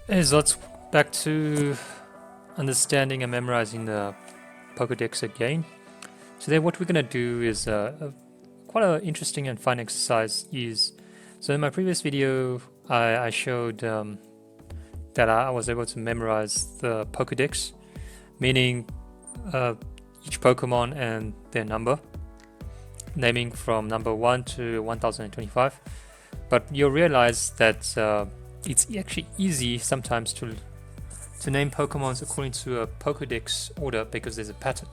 Hey, so let's back to understanding and memorizing the Pokedex again. Today what we're going to do is quite an interesting and fun exercise so in my previous video I showed that I was able to memorize the Pokedex, meaning uh, each Pokemon and their number, naming from number 1 to 1025. But you'll realize that it's actually easy sometimes to name Pokemons according to a Pokedex order because there's a pattern.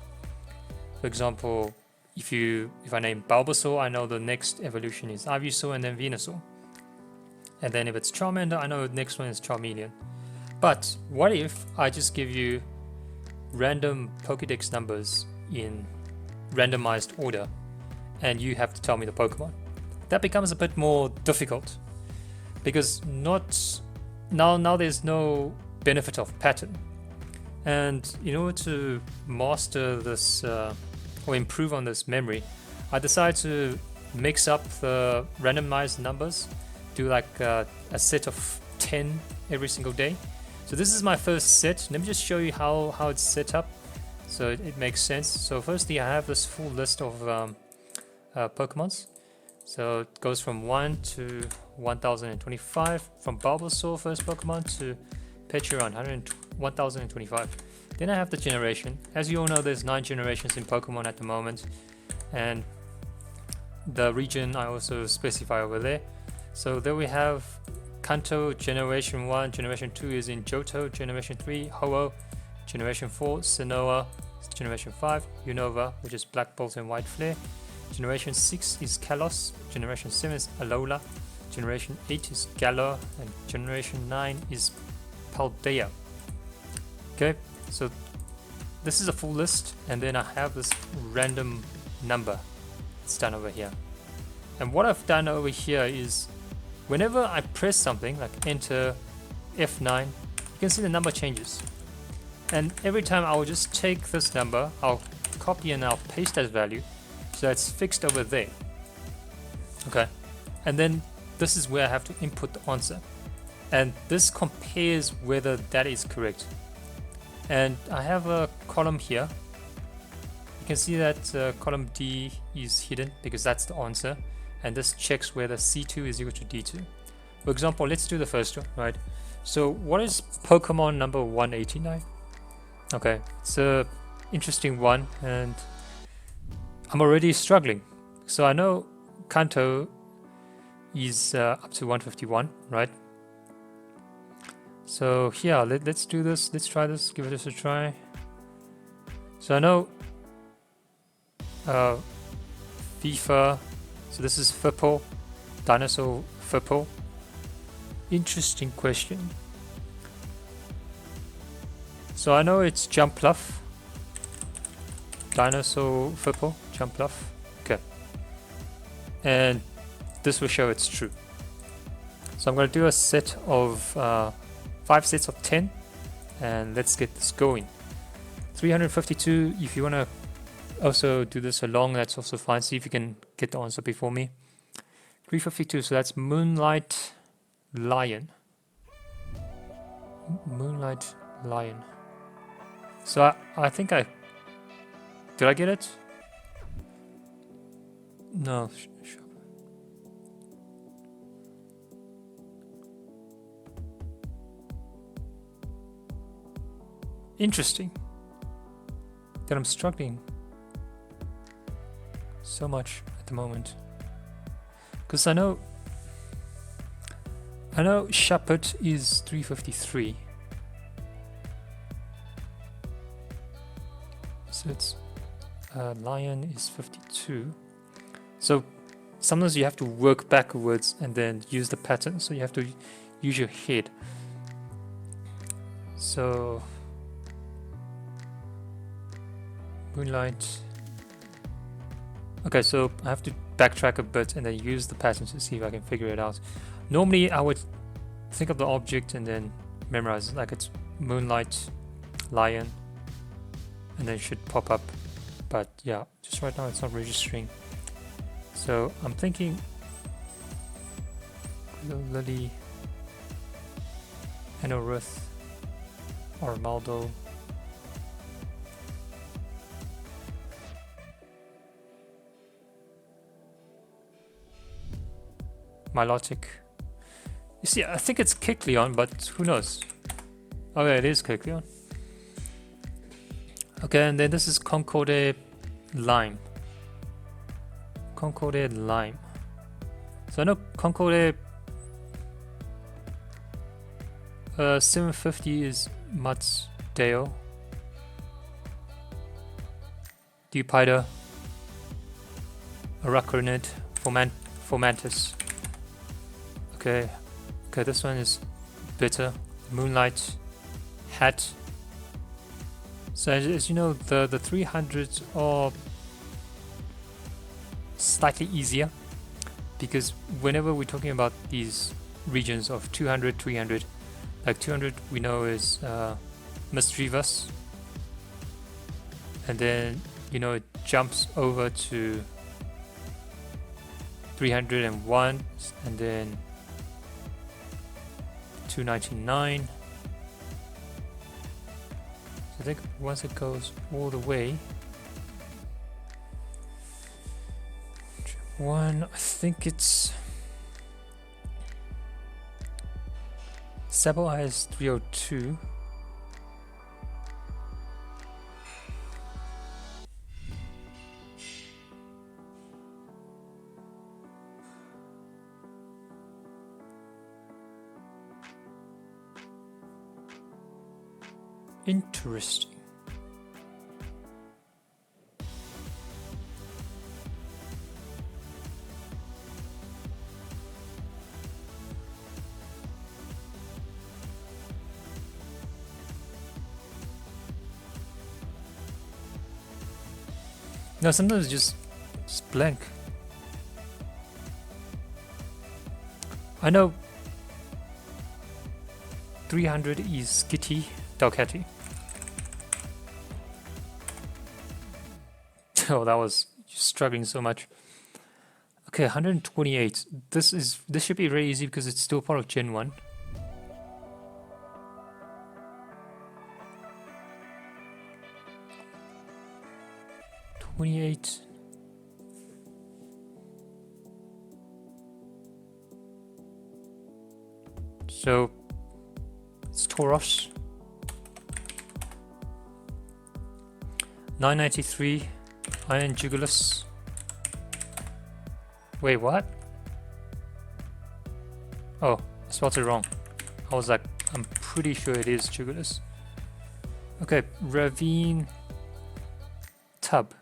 For example, if I name Bulbasaur, I know the next evolution is Ivysaur and then Venusaur. And then if it's Charmander, I know the next one is Charmeleon. But what if I just give you random Pokedex numbers in randomized order and you have to tell me the Pokemon? That becomes a bit more difficult because now there's no benefit of pattern. And in order to master this or improve on this memory, I decided to mix up the randomized numbers, do like a set of 10 every single day. So this is my first set. Let me just show you how it's set up so it makes sense. So firstly, I have this full list of Pokemons. So it goes from 1 to 1025, from Bulbasaur, first Pokemon, to Pechuron, 1025. Then I have the generation. As you all know, there's 9 generations in Pokemon at the moment, and the region I also specify over there. So there we have Kanto, Generation 1, Generation 2 is in Johto, Generation 3, Ho-Oh, Generation 4, Sinnoh, Generation 5, Unova, which is Black Bolt and White Flare, Generation 6 is Kalos, Generation 7 is Alola, Generation 8 is Galar, and Generation 9 is Paldea. Okay, so this is a full list, and then I have this random number. It's done over here. And what I've done over here is whenever I press something like enter F9, you can see the number changes. And every time I will just take this number, I'll copy and I'll paste that value so it's fixed over there. Okay, and then this is where I have to input the answer. And this compares whether that is correct. And I have a column here. You can see that column D is hidden because that's the answer. And this checks whether C2 is equal to D2. For example, let's do the first one, right? So what is Pokemon number 189? Okay, it's a interesting one, and I'm already struggling. So I know Kanto is up to 151, right? So here, let's do this. Let's try this. Give this a try. So I know FIFA. So this is Fipple, Dinosaur Fipple. Interesting question. So I know it's Jumpluff, Dinosaur Fipple, Jumpluff. Okay. And this will show it's true. So I'm going to do a set of 5 sets of 10, and let's get this going. 352, if you want to also do this along, that's also fine. See if you can get the answer before me. 352, so that's Moonlight Lion. Moonlight Lion. So I think did I get it? No. Interesting that I'm struggling so much at the moment, because I know Shepherd is 353, so it's Lion is 52. So sometimes you have to work backwards and then use the pattern, so you have to use your head. So Moonlight. Okay, so I have to backtrack a bit and then use the pattern to see if I can figure it out. Normally I would think of the object and then memorize it, like it's Moonlight Lion, and then it should pop up. But yeah, just right now it's not registering. So I'm thinking Lily Anorith, Armaldo. Milotic. You see, I think it's Kecleon, but who knows? Oh yeah, it is Kecleon. Okay, and then this is Concorde Lime. Concorde Lime. So I know Concorde 750 is Mats Deo. Dewpider. Araquanid. Fomantis. Okay. Okay, this one is Bitter. Moonlight. Hat. So as you know, the 300s are slightly easier, because whenever we're talking about these regions of 200, 300, like 200 we know is Mischievous, and then you know it jumps over to 301, and then 299. So I think once it goes all the way, I think it's Sabo is 302. Interesting. No, sometimes just blank. I know 300 is Skitty Dalcati. Oh, that was struggling so much. Okay, 128. This should be very easy because it's still part of Gen 1. So it's Tauros. 993 Iron Jugulus. Wait, what? Oh, I spelled it wrong. I was like, I'm pretty sure it is Jugulus. Okay, Ravine Tub.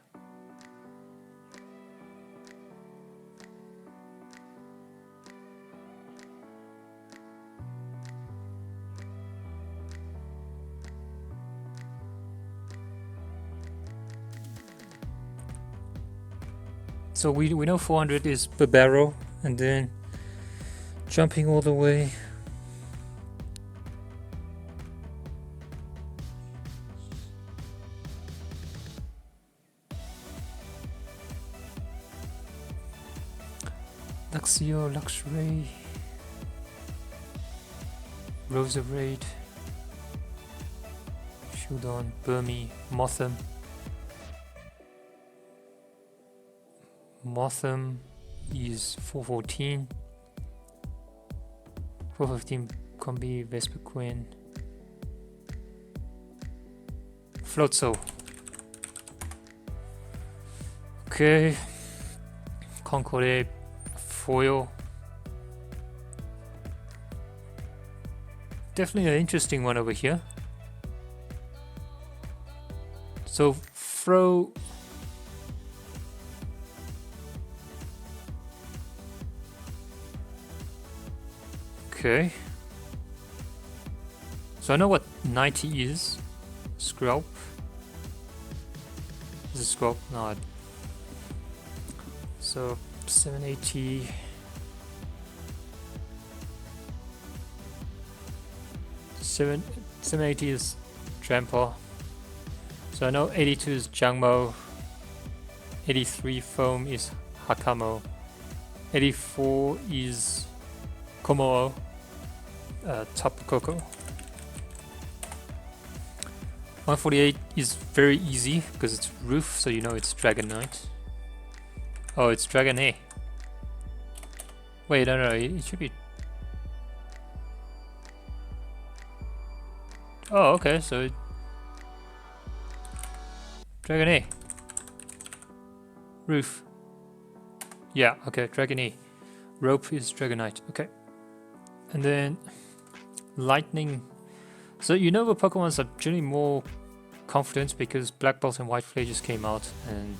So we know 400 is Barbaro, and then jumping all the way. Luxio, Luxray, Roserade, Shudon, Burmy, Motham. Motham is 414. 415 Combi, Vespiquen. Floatzel. Okay. Concorde Foil. Definitely an interesting one over here. So throw. Okay. So I know what 90 is. Skrelp. Is it Skrelp? No. So 780. Seven 780 is Trample. So I know 82 is Jangmo. 83 Foam is Hakamo. 84 is Komodo. Tapu Koko. 148 is very easy because it's roof, so you know it's Dragonite. Oh, it's Dragon A. Wait, no, it should be. Oh, okay, so Dragon A. Roof. Yeah, okay, Dragon A. Rope is Dragonite, okay. And then Lightning. So you know the Pokemons are generally more confident because Black Bolt and White Flare just came out and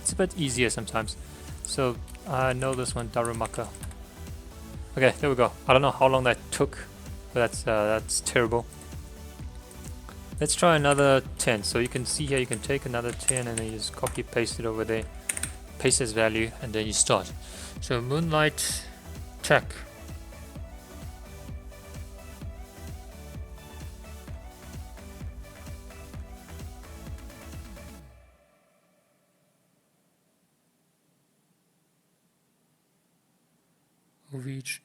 it's a bit easier sometimes. So I know this one, Darumaka. Okay, there we go. I don't know how long that took, but that's terrible. Let's try another 10. So you can see here, you can take another 10 and then you just copy paste it over there, paste as value, and then you start. So Moonlight Tech. Reach.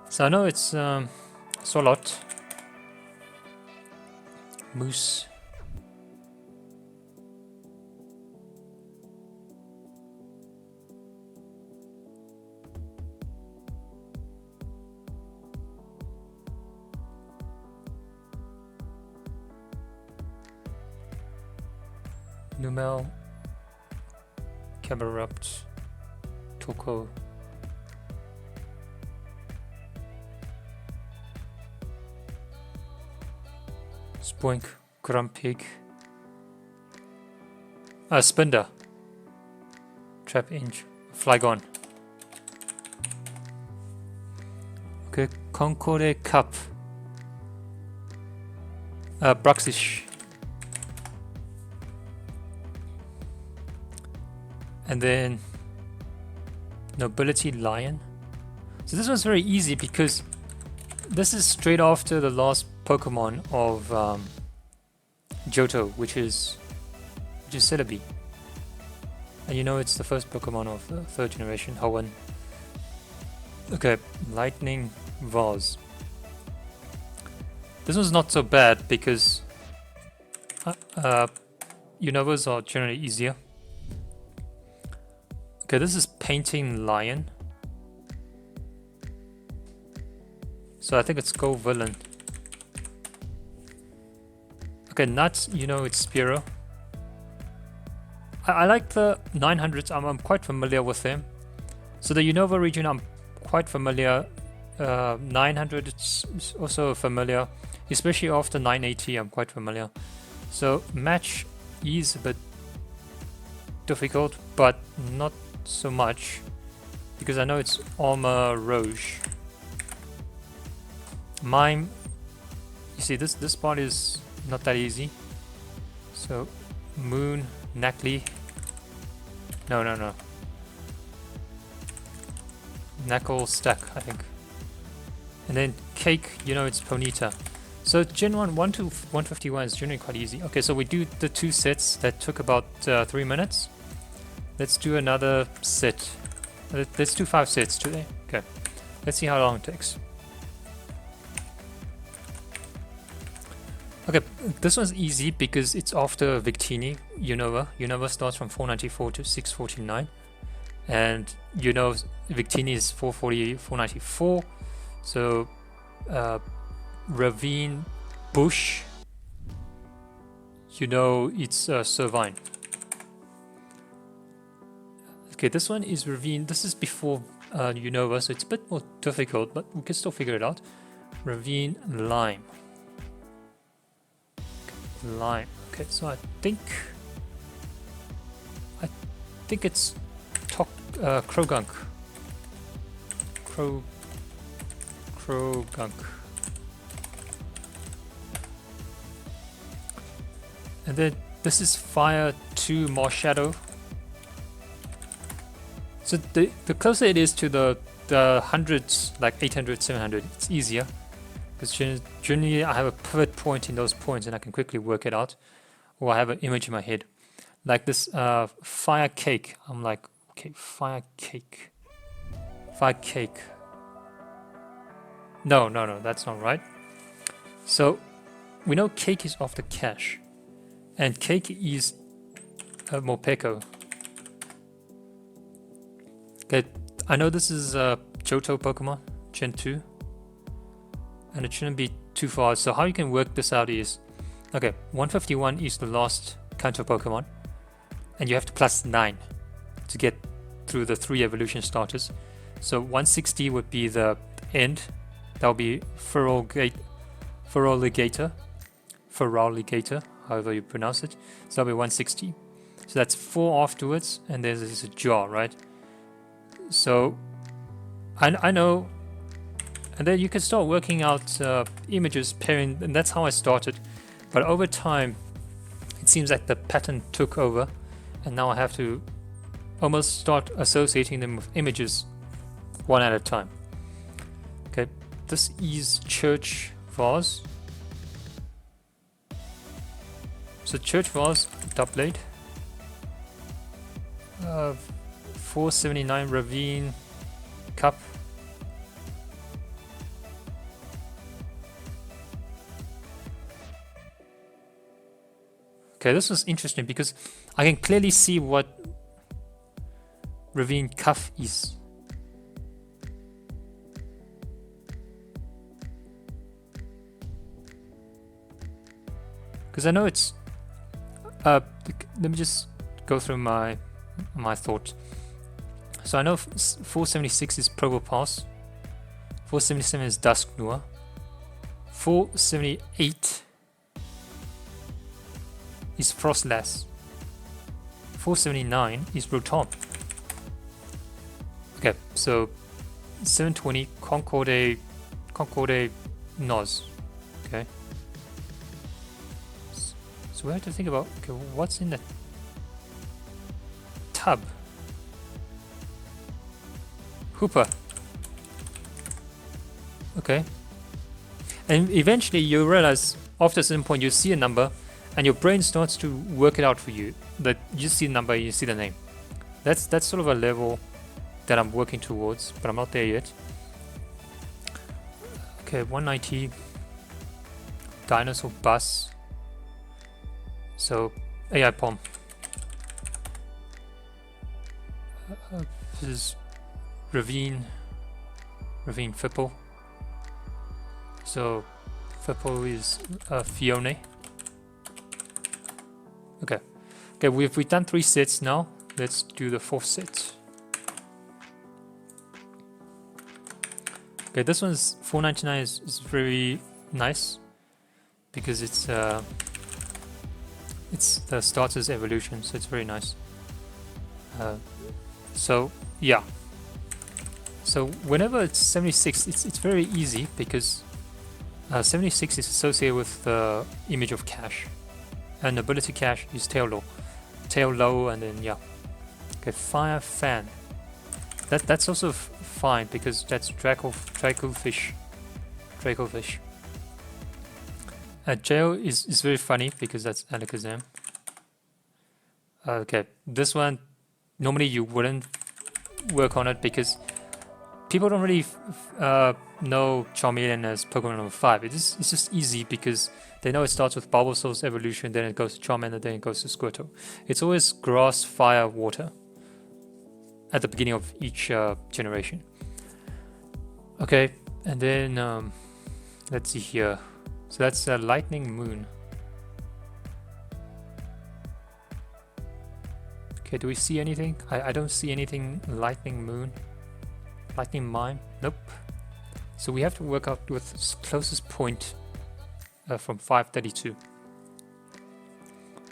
So I know it's Solot, Moose, Numel, Cabarupt, Toko, Spoink, Grumpig, Spinder, Trap Inch, Flygon. Okay, Concorde Cup, Bruxish, and then Nobility Lion. So this one's very easy because this is straight after the last Pokemon of Johto, which is Celebi. And you know it's the first Pokemon of the third generation, Hoenn. Okay, Lightning Vase. This one's not so bad because Univers are generally easier. Okay, this is Painting Lion. So I think it's Go Villain. Okay, Nuts, you know it's Spearow. I like the 900s, I'm quite familiar with them. So the Unova region I'm quite familiar. 900 it's also familiar. Especially after 980 I'm quite familiar. So Match is a bit difficult, but not so much. Because I know it's Armor Rouge. Mime, you see this part is not that easy. So Moon, Knackley. No. Knuckle Stack, I think. And then Cake, you know it's Ponyta. So Gen 1 to 151 is generally quite easy. Okay, so we do the 2 sets that took about 3 minutes. Let's do another set. Let's do 5 sets today. Okay, let's see how long it takes. Okay, this one's easy because it's after Victini, Unova. Unova starts from 494 to 649. And you know Victini is 440, 494. So Ravine, Bush, you know it's Servine. Okay, this one is Ravine. This is before Unova, so it's a bit more difficult, but we can still figure it out. Ravine, Lime. Lime. Okay, so I think it's Krogunk. Krogunk. And then this is Fire 2 Marshadow. So the closer it is to the hundreds, like 800, 700, it's easier. Because generally I have a pivot point in those points and I can quickly work it out. Or I have an image in my head. Like this Fire Cake. I'm like, okay, Fire Cake. Fire Cake. No, that's not right. So we know Cake is off the cache, and Cake is a Morpeko. Okay, I know this is a Johto Pokemon, Gen 2, and it shouldn't be too far. So how you can work this out is, okay, 151 is the last Kanto Pokemon, and you have to plus 9 to get through the 3 evolution starters. So 160 would be the end. That would be Feraligatr, however you pronounce it. So that'll be 160. So that's 4 afterwards, and there's a jaw, right? So I know, and then you can start working out images pairing, and that's how I started. But over time, it seems like the pattern took over, and now I have to almost start associating them with images one at a time. Okay, this is Church Vase. So Church Vase, top blade. 479 Ravine Cup. Okay, this was interesting because I can clearly see what Ravine Cuff is. Because I know it's let me just go through my thoughts. So I know 476 is Probopass, 477 is Dusknoir, 478 is Frostlass, 479 is Rotom. Okay, so 720 Concorde Noz. Okay. So we have to think about, okay, what's in the tub? Hooper. Okay. And eventually you realize, after a certain point, you see a number and your brain starts to work it out for you. That you see the number, you see the name. That's sort of a level that I'm working towards, but I'm not there yet. Okay, 190 Dinosaur Bus. So AI Pom. This is Ravine Fipple. So Fipple is Fione. Okay, we've done 3 sets now. Let's do the 4th set. Okay, this one's 499 is very nice because it's the starter's evolution, so it's very nice. So yeah. So whenever it's 76, it's very easy because 76 is associated with the image of Cash, and ability Cash is tail low, and then yeah. Okay, Fire Fan. That's also fine because that's Dracofish. Jail is very funny because that's Alakazam. Okay, this one normally you wouldn't work on it because people don't really know Charmeleon as Pokemon number 5. It's just easy because they know it starts with Bulbasaur's evolution, then it goes to Charmander, then it goes to Squirtle. It's always grass, fire, water at the beginning of each generation. Okay, and then let's see here. So that's Lightning Moon. Okay, do we see anything? I don't see anything. Lightning Moon. Lightning Mime? Nope. So we have to work out with closest point from 532.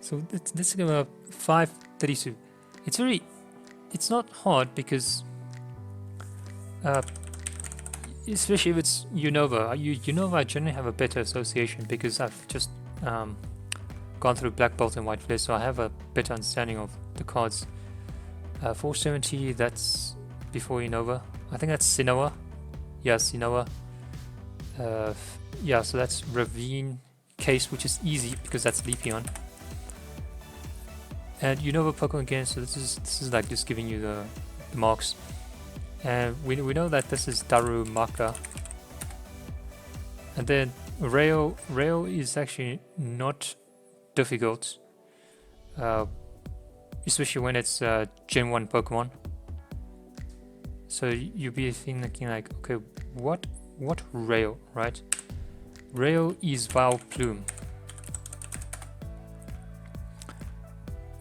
So this is 532. It's not hard because especially if it's Unova. Unova I generally have a better association because I've just gone through Black Bolt and White Flare, so I have a better understanding of the cards. 470, that's before Unova. I think that's Sinnoh. Yeah, Sinnoh. Yeah, so that's Ravine Case, which is easy because that's Leafeon. And Unova Pokemon again, so this is like just giving you the marks. And we know that this is Darumaka. And then Rail is actually not difficult, especially when it's Gen 1 Pokemon. So you'll be thinking like, okay, what Rail, right? Rail is Vileplume.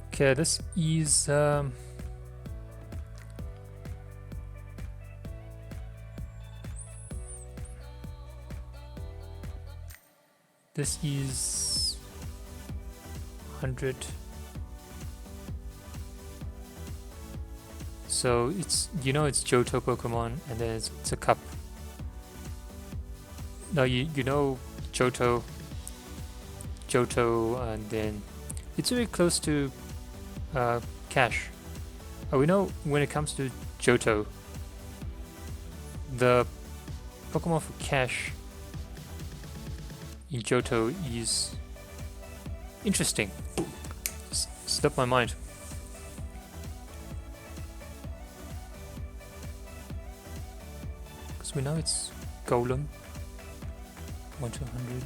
Okay, this is this is 100. So it's, you know, it's Johto Pokemon, and then it's a cup. No, you know Johto, and then it's very close to Cash. We know when it comes to Johto, the Pokemon for Cash in Johto is interesting. Slipped my mind. Because we know it's Golem, 1 to 100,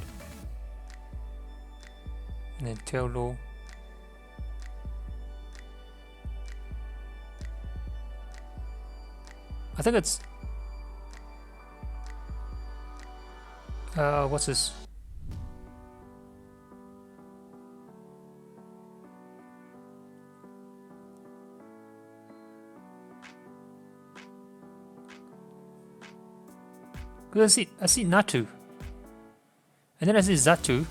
and then Tailor. I think it's what's this? Because I see Natu, and then I see Zatu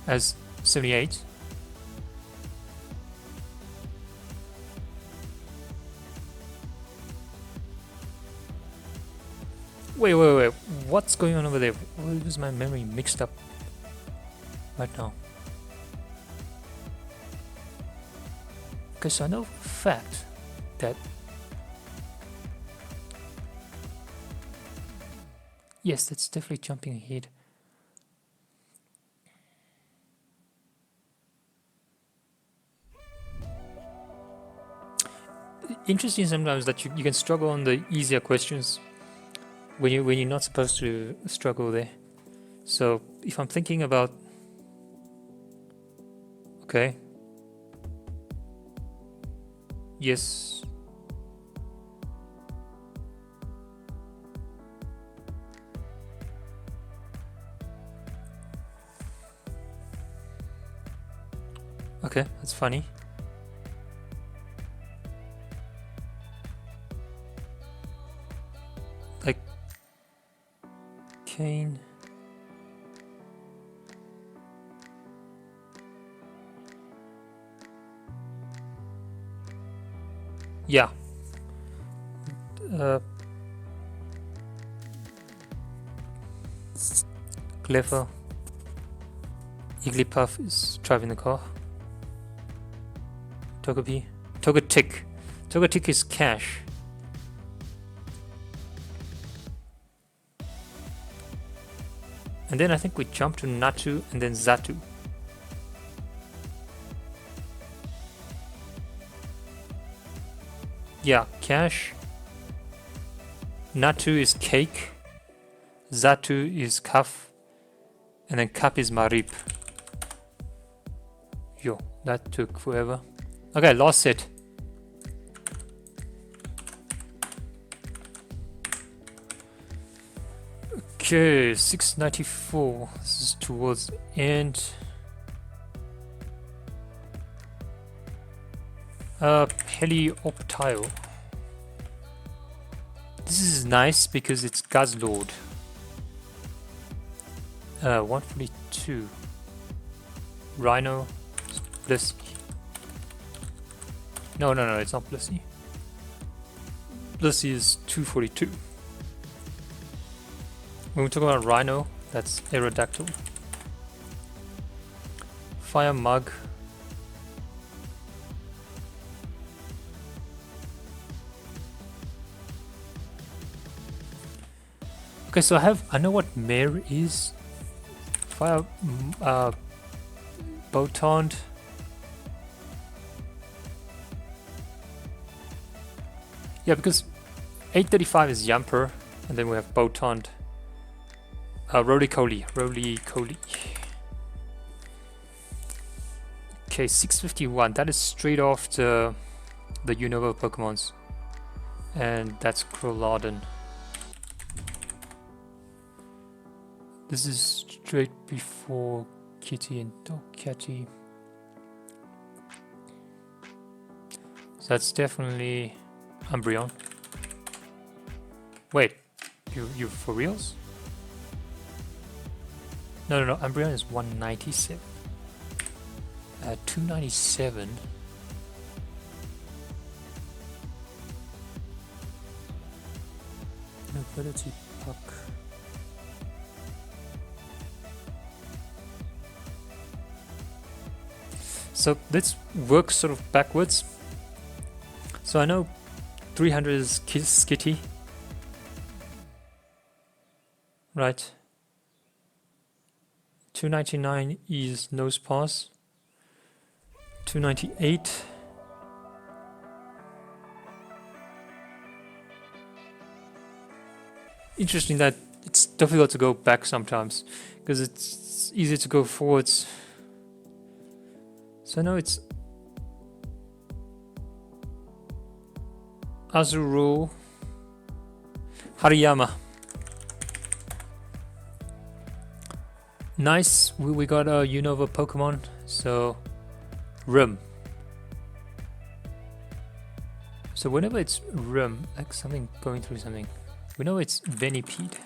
as 78. Wait, what's going on over there? Why is my memory mixed up right now? Okay, so I know for a fact that yes, that's definitely jumping ahead. Interesting sometimes that you can struggle on the easier questions when you're not supposed to struggle there. So if I'm thinking about, okay, yes, okay, that's funny. Like Kane. Yeah. Clever. Igglypuff is driving the car. Togepi. Togetic. Togetic is Cash. And then I think we jump to Natu and then Zatu. Yeah, Cash. Natu is Cake. Zatu is Cuff. And then Cup is Marip. Yo, that took forever. Okay, last set. Okay, 694. This is towards the end. Helioptile. This is nice because it's Guzzlord. 142. Rhino. Blissey. No, it's not Blissey. Blissey is 242. When we talk about Rhino, that's Aerodactyl. Fire Mug. Okay, so I know what Mare is. Fire Botond. Yeah, because 835 is Yamper And then we have Botond. Roly-Coly. Okay, 651. That is straight off the Unova Pokemons. And that's Crowlodon. This is straight before Kitty and Dokkachi. So that's definitely Umbreon. Wait, you for reals? No, Umbreon is 197. 297. Nobility Puck. So let's work sort of backwards. So I know 300 is Skitty. Right. 299 is Nosepass. 298. Interesting that it's difficult to go back sometimes because it's easy to go forwards. So I know it's Azuru, Hariyama. Nice, we got a Unova Pokemon, so Rim. So whenever it's Rim, like something going through something, we know it's Venipede.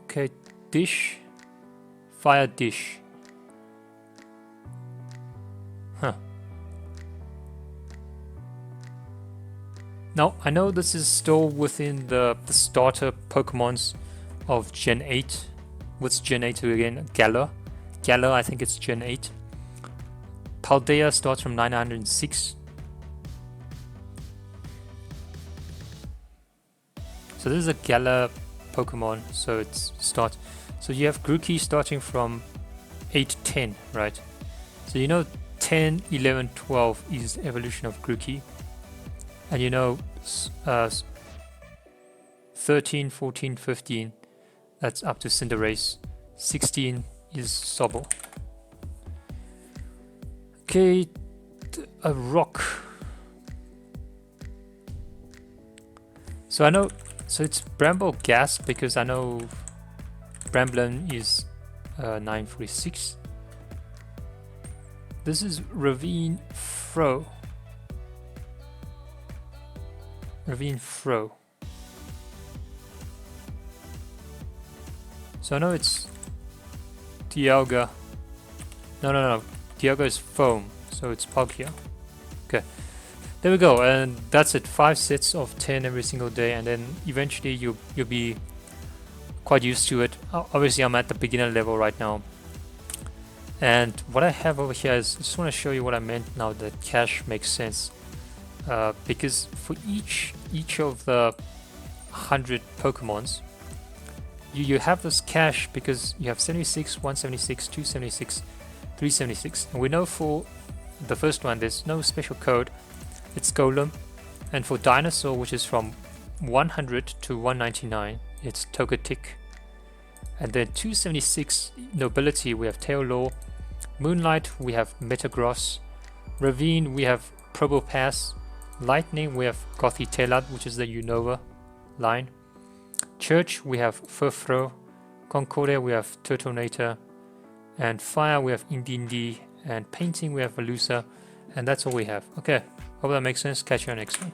Okay, Dish, Fire Dish. Huh. Now, I know this is still within the starter Pokemons of Gen 8. What's Gen 8 again? Galar. Galar, I think it's Gen 8. Paldea starts from 906. So this is a Galar Pokemon, so it's starts. So you have Grookey starting from 810, right? So you know 10, 11, 12 is evolution of Grookey. And you know 13, 14, 15, that's up to Cinderace. 16 is Sobble. Okay, a rock. So I know, so it's Bramble Gas because I know Bramblin is 946. This is Ravine Fro. Ravine Fro. So I know it's Dialga. No. Dialga is Foam, so it's Palkia. Okay. There we go, and that's it. 5 sets of 10 every single day, and then eventually you'll be quite used to it. Obviously, I'm at the beginner level right now. And what I have over here is, I just want to show you what I meant now that cash makes sense. Because for each of the 100 Pokemons, you have this cash because you have 76, 176, 276, 376. And we know for the first one, there's no special code. It's Golem. And for Dinosaur, which is from 100 to 199, it's Togetic. And then 276 Nobility, we have Tailor. Moonlight, we have Metagross. Ravine, we have Probopass. Lightning, we have Gothitelle, which is the Unova line. Church, we have Furfro. Concordia, we have Turtonator. And Fire, we have Indindi. And Painting, we have Velusa. And that's all we have. Okay, hope that makes sense. Catch you on the next one.